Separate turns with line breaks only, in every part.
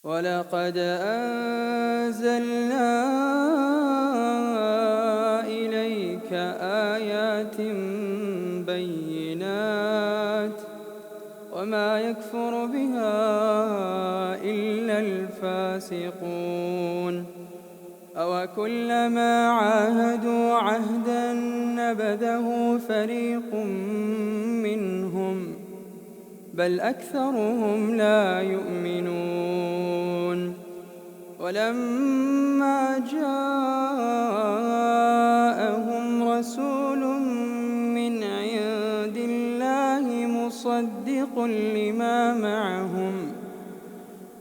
ولقد أنزلنا إليك آيات بينات وما يكفر بها إلا الفاسقون أوكلما عاهدوا عهدا نبذه فريق منهم بل أكثرهم لا يؤمنون ولما جاءهم رسول من عند الله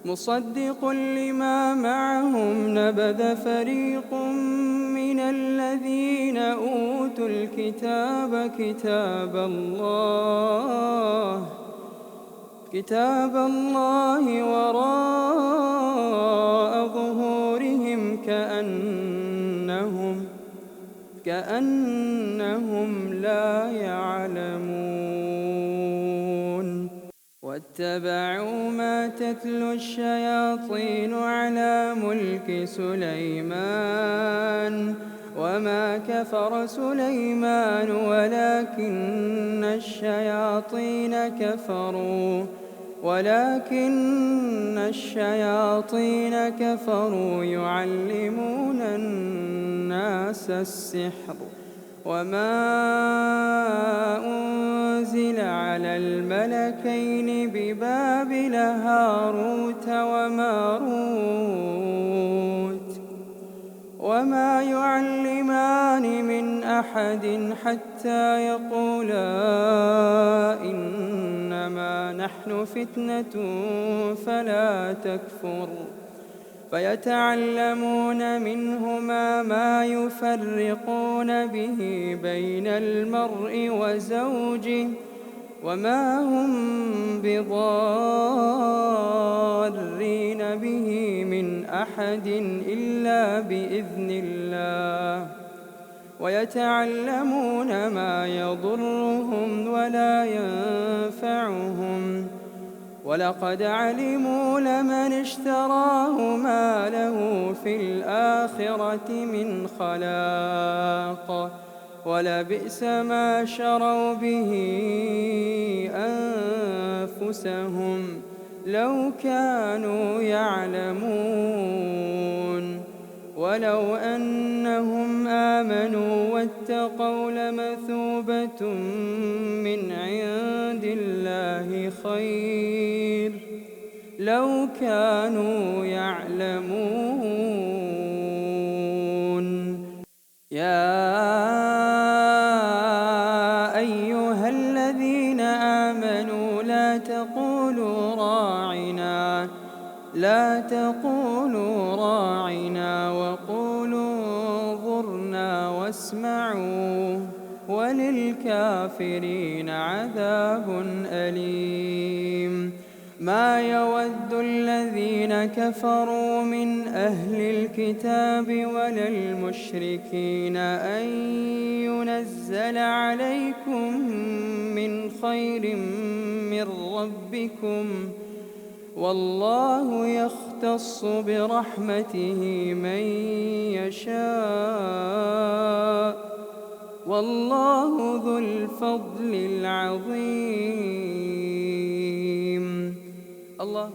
مصدق لما معهم نبذ فريق من الذين أوتوا الكتاب كتاب الله وراء ظهورهم كأنهم لا يعلمون واتبعوا ما تتلو الشياطين على ملك سليمان وما كفر سليمان ولكن الشياطين كفروا يعلمون الناس السحر وما أنزل على الملكين ببابل هاروت وماروت وما يعلمان من أحد حتى يقولا إنما نحن فتنة فلا تكفر فيتعلمون منهما ما يفرقون به بين المرء وزوجه وما هم بضارين به من أحد إلا بإذن الله ويتعلمون ما يضرهم ولا ينفعهم ولقد علموا لمن اشتراه ما له في الآخرة من خلاق ولبئس ما شروا به أنفسهم لو كانوا يعلمون ولو أنهم آمنوا واتقوا لمثوبة من عند الله خير لو كانوا يعلمون يا أيها الذين آمنوا لا تقولوا راعنا وقولوا انظرنا واسمعوا وللكافرين عذاب أليم ما يود الذين كفروا من أهل الكتاب ولا المشركين أن ينزل عليكم من خير من ربكم والله يختص برحمته من يشاء والله ذو الفضل العظيم الله